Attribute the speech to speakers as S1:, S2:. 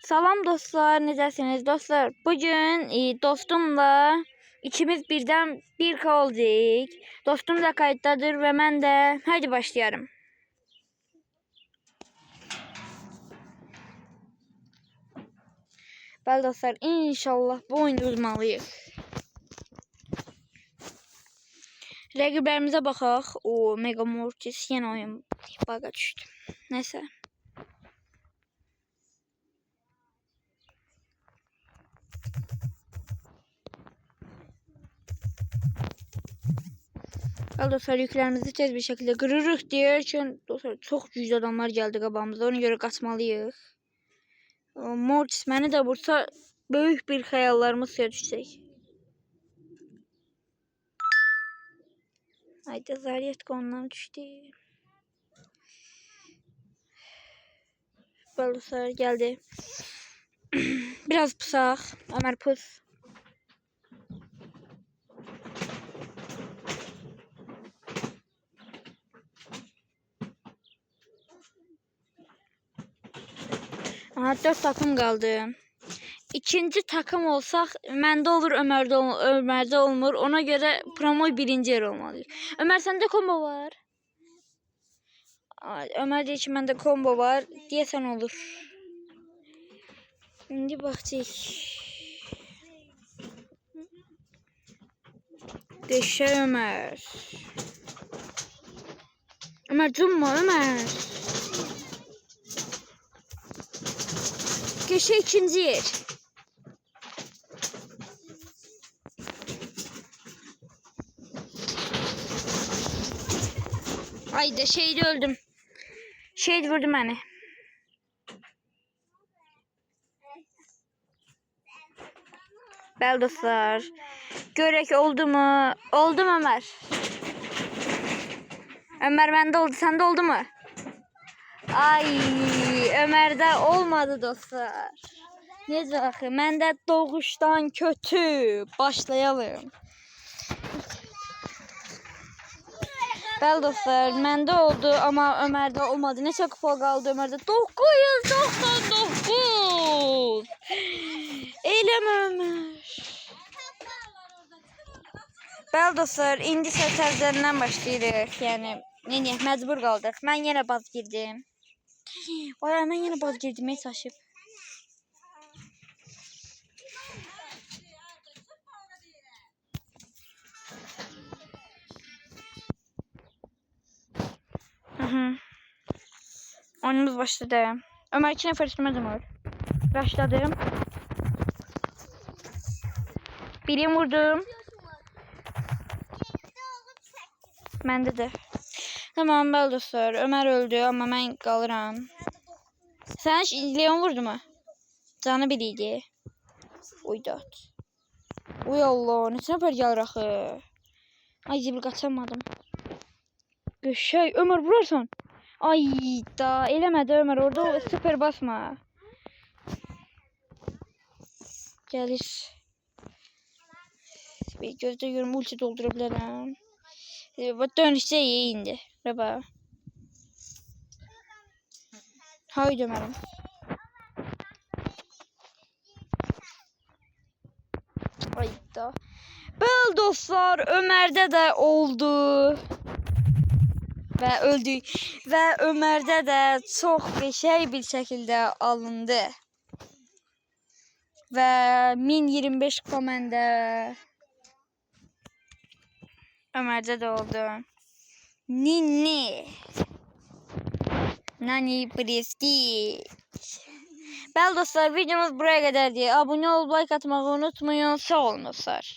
S1: Salam dostlar, necəsiniz dostlar? Bugün dostumla ikimiz birden bir olduk. Dostum da kayıttadır ve ben de. Hadi başlayalım. Bəli dostlar, inşallah bu oyunu uzmalıyıq. Rəqiblərimizə baxaq. O Mega Mortis yenə oyun baga düşdü. Neyse. Dostlar yüklerimizi tez bir şekilde kırırıq deyərkən dostlar çox güclü adamlar geldi qabağımıza. Ona göre qaçmalıyıq. Mortis məni də vursa böyük bir xəyallarımız suya düşəcək. Haydi Zaryatka ondan düşdü. Dostlar geldi. Biraz pusaq. Ömer pus. Aha, 4 takım kaldı. İkinci takım olsaq, məndə olur, Ömer'də olmur. Ona göre promo birinci yer olmalı. Ömer sende combo var. Ömer deyir ki, məndə combo var. Deyəsən olur. İndi baxacaq. Deşə Ömer. Ömer cumma Ömer. Köşe ikinci yer. Haydi şeyde öldüm. Şey vurdu beni. Bəli dostlar. Görək oldu mu? Oldu mu Ömer? Ömer bende oldu. Sende oldu mu? Ay Ömer'de olmadı dostlar. Necə axı? Məndə doğuşdan kötü. Başlayalım. Bəli dostlar, məndə oldu ama Ömer'de olmadı. Neçə kupa qaldı Ömer'de? 999. Eləmə Ömer. Bəli dostlar, indi səsərzəndən başlayırıq. Yəni neyini məcbur qaldıq. Mən yenə baz girdim. Vay, mən yenə baz girdim, heç aşıb. Oyunumuz başladı. Ömer 2 nəfər üstümə dönür. Başladım. Birini vurdum. Məndə də. Tamam bəli dostlar. Ömer öldü ama mən qalıram. Sən Leon vurdu mu? Canı bir idi. Uydat. Uy Allah, neçə nəfər gəlir axı? Ay zibil qaçamadım. Şey Ömer vurarsan. Ay da eləmədi Ömer, orada süper basma. Gəlir. Bir gözdə görüm ulti doldura bilərəm. Dönüşsə iyi indi. Rəba. Haydi Ömer'im. Ay da. Bəli dostlar, Ömer'də də oldu. Və öldük. Və Ömer'də də çox qəşəng bir şəkildə alındı. Və 1025 kupa məndə. Ömer'də də oldu. Nini. Nani Prestige. Bəli dostlar, videomuz buraya qədərdir. Abunə olub like atmağı unutmayın. Sağ olun dostlar.